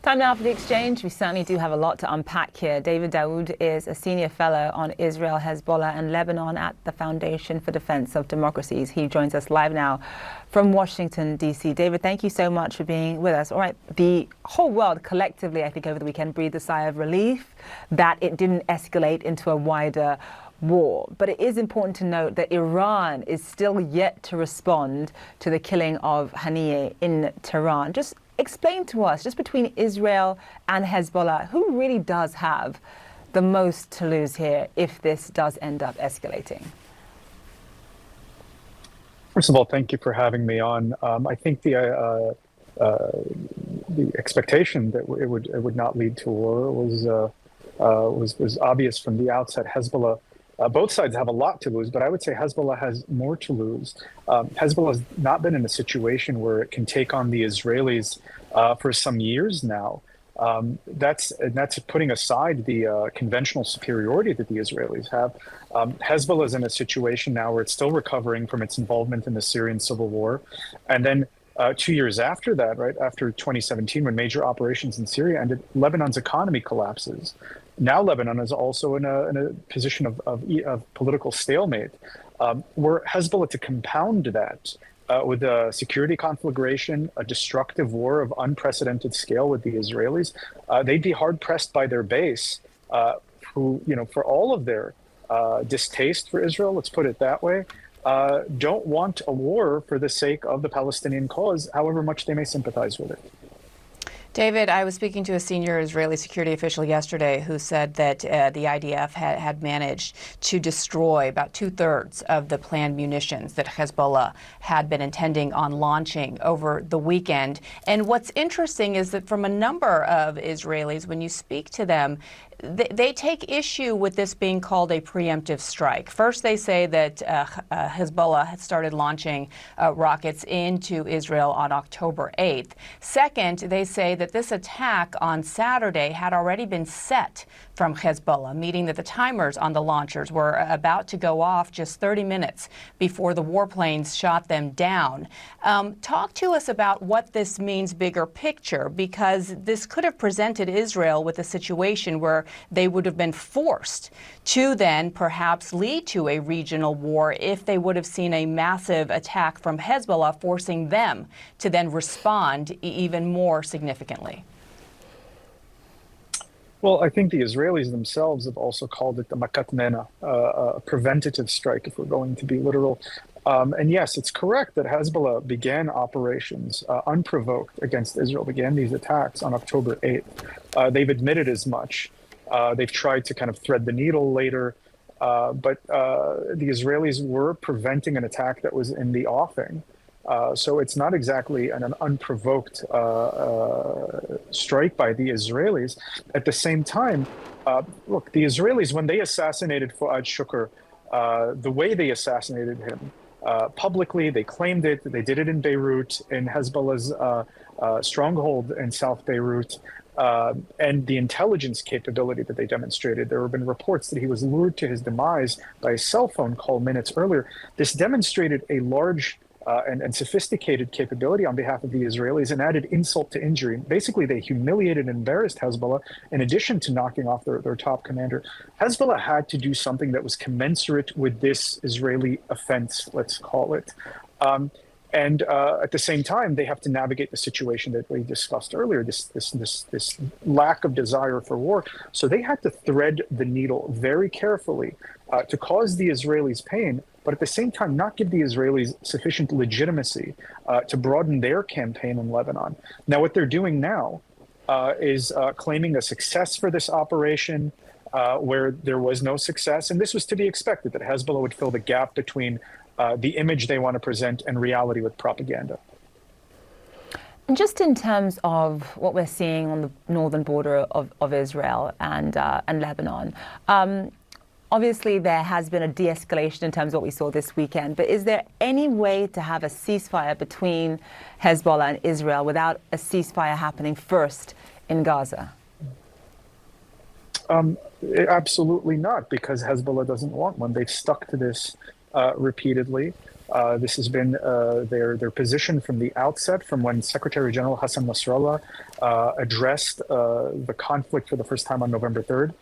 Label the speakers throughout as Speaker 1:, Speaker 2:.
Speaker 1: Time now for the exchange. We certainly do have a lot to unpack here. David Daoud is a senior fellow on Israel, Hezbollah and Lebanon at the Foundation for Defense of Democracies. He joins us live now from Washington, D.C. David, thank you so much for being with us. All right, the whole world collectively, I think over the weekend, breathed a sigh of relief that it didn't escalate into a wider war. But it is important to note that Iran is still yet to respond to the killing of Haniyeh in Tehran. Just explain to us, just between Israel and Hezbollah, who really does have the most to lose here if this does end up escalating?
Speaker 2: First of all, thank you for having me on. I think the expectation that it would not lead to war was obvious from the outset. Hezbollah, both sides have a lot to lose, but I would say Hezbollah has more to lose. Hezbollah has not been in a situation where it can take on the Israelis for some years now. That's putting aside the conventional superiority that the Israelis have. Hezbollah is in a situation now where it's still recovering from its involvement in the Syrian civil war. And then 2 years after that, right after 2017, when major operations in Syria ended, Lebanon's economy collapses. Now Lebanon is also in a position of political stalemate, were Hezbollah to compound that with a security conflagration, a destructive war of unprecedented scale with the Israelis, they'd be hard pressed by their base, who, for all of their distaste for Israel, let's put it that way, don't want a war for the sake of the Palestinian cause, however much they may sympathize with it.
Speaker 3: David, I was speaking to a senior Israeli security official yesterday who said that the IDF had managed to destroy about 2/3 of the planned munitions that Hezbollah had been intending on launching over the weekend. And what's interesting is that from a number of Israelis, when you speak to them, they take issue with this being called a preemptive strike. First, they say that Hezbollah had started launching rockets into Israel on October 8th. Second, they say that this attack on Saturday had already been set from Hezbollah, meaning that the timers on the launchers were about to go off just 30 minutes before the warplanes shot them down. Talk to us about what this means bigger picture, because this could have presented Israel with a situation where they would have been forced to then perhaps lead to a regional war if they would have seen a massive attack from Hezbollah, forcing them to then respond even more significantly.
Speaker 2: Well, I think the Israelis themselves have also called it the makat mena, a preventative strike, if we're going to be literal. And yes, it's correct that Hezbollah began operations unprovoked against Israel, began these attacks on October 8th. They've admitted as much. They've tried to kind of thread the needle later, but the Israelis were preventing an attack that was in the offing. So it's not exactly an unprovoked strike by the Israelis. At the same time, look, the Israelis, when they assassinated Fuad Shukr, the way they assassinated him, publicly, they claimed it. They did it in Beirut, in Hezbollah's stronghold in South Beirut. And the intelligence capability that they demonstrated. There have been reports that he was lured to his demise by a cell phone call minutes earlier. This demonstrated a large and sophisticated capability on behalf of the Israelis and added insult to injury. Basically, they humiliated and embarrassed Hezbollah in addition to knocking off their top commander. Hezbollah had to do something that was commensurate with this Israeli offense, let's call it. And at the same time, they have to navigate the situation that we discussed earlier, this lack of desire for war. So they had to thread the needle very carefully to cause the Israelis pain, but at the same time, not give the Israelis sufficient legitimacy to broaden their campaign in Lebanon. Now, what they're doing now is claiming a success for this operation where there was no success. And this was to be expected, that Hezbollah would fill the gap between the image they want to present and reality with propaganda.
Speaker 1: And just in terms of what we're seeing on the northern border of Israel and Lebanon, obviously there has been a de-escalation in terms of what we saw this weekend, but is there any way to have a ceasefire between Hezbollah and Israel without a ceasefire happening first in Gaza?
Speaker 2: Absolutely not, because Hezbollah doesn't want one. They've stuck to this repeatedly. This has been their position from the outset, from when Secretary General Hassan Nasrallah addressed the conflict for the first time on November 3rd.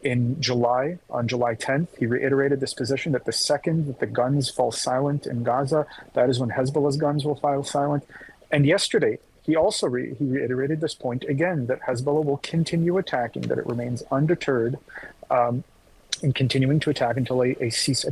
Speaker 2: In July, on July 10th, he reiterated this position that the second that the guns fall silent in Gaza, that is when Hezbollah's guns will fall silent. And yesterday, he also he reiterated this point again, that Hezbollah will continue attacking, that it remains undeterred, and continuing to attack until a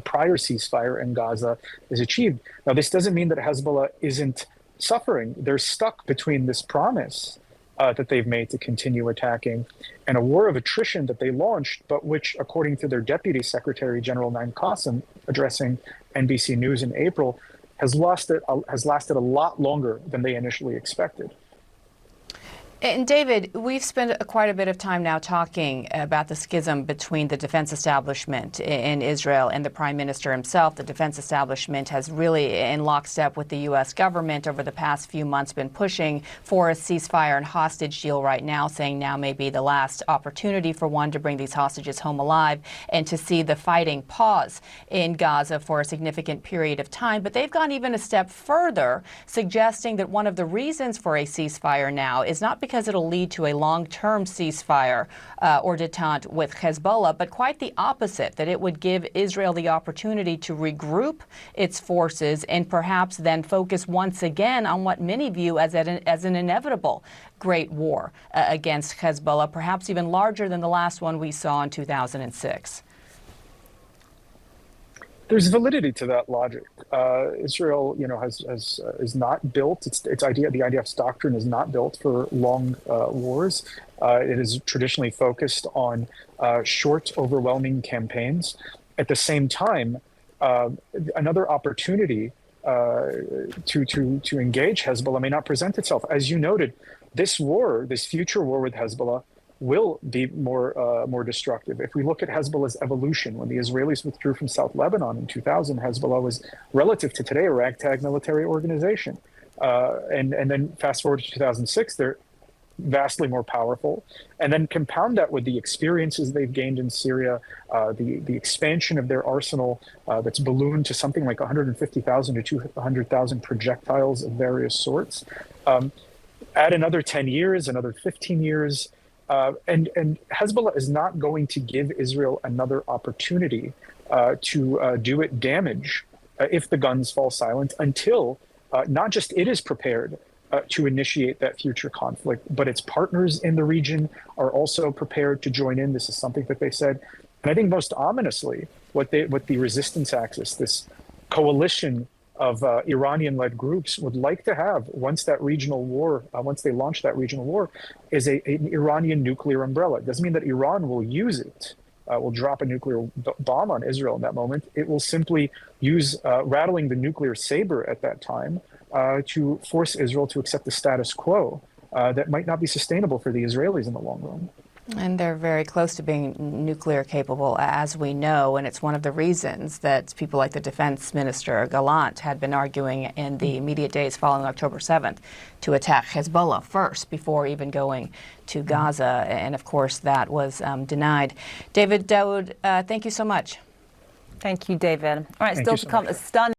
Speaker 2: prior ceasefire in Gaza is achieved. Now, this doesn't mean that Hezbollah isn't suffering. They're stuck between this promise that they've made to continue attacking and a war of attrition that they launched, but which, according to their Deputy Secretary General Naim Qassem, addressing NBC News in April, has lasted a lot longer than they initially expected.
Speaker 3: And David, we've spent quite a bit of time now talking about the schism between the defense establishment in Israel and the prime minister himself. The defense establishment has really, in lockstep with the U.S. government over the past few months, been pushing for a ceasefire and hostage deal right now, saying now may be the last opportunity for one to bring these hostages home alive and to see the fighting pause in Gaza for a significant period of time. But they've gone even a step further, suggesting that one of the reasons for a ceasefire now is not because it'll lead to a long-term ceasefire or detente with Hezbollah, but quite the opposite, that it would give Israel the opportunity to regroup its forces and perhaps then focus once again on what many view as an inevitable great war against Hezbollah, perhaps even larger than the last one we saw in 2006.
Speaker 2: There's validity to that logic. Israel, is not built. The IDF's doctrine is not built for long wars. It is traditionally focused on short, overwhelming campaigns. At the same time, another opportunity to engage Hezbollah may not present itself. As you noted, this future war with Hezbollah, will be more destructive. If we look at Hezbollah's evolution, when the Israelis withdrew from South Lebanon in 2000, Hezbollah was, relative to today, a ragtag military organization. And then fast forward to 2006, they're vastly more powerful. And then compound that with the experiences they've gained in Syria, the expansion of their arsenal that's ballooned to something like 150,000 to 200,000 projectiles of various sorts. Add another 10 years, another 15 years, and Hezbollah is not going to give Israel another opportunity to do it damage if the guns fall silent until not just it is prepared to initiate that future conflict, but its partners in the region are also prepared to join in. This is something that they said. And I think most ominously, what the resistance axis, this coalition of Iranian-led groups would like to have once that regional war, once they launch that regional war, is an Iranian nuclear umbrella. It doesn't mean that Iran will use it, will drop a nuclear bomb on Israel in that moment. It will simply use rattling the nuclear saber at that time to force Israel to accept the status quo that might not be sustainable for the Israelis in the long run.
Speaker 3: And they're very close to being nuclear capable, as we know, and it's one of the reasons that people like the defense minister, Gallant, had been arguing in the immediate days following October 7th to attack Hezbollah first before even going to Gaza. And of course, that was denied. David Daoud, thank you so much.
Speaker 1: Thank you, David. All right,
Speaker 2: Thank
Speaker 1: still
Speaker 2: you
Speaker 1: to
Speaker 2: so
Speaker 1: come,
Speaker 2: much.
Speaker 1: a stunning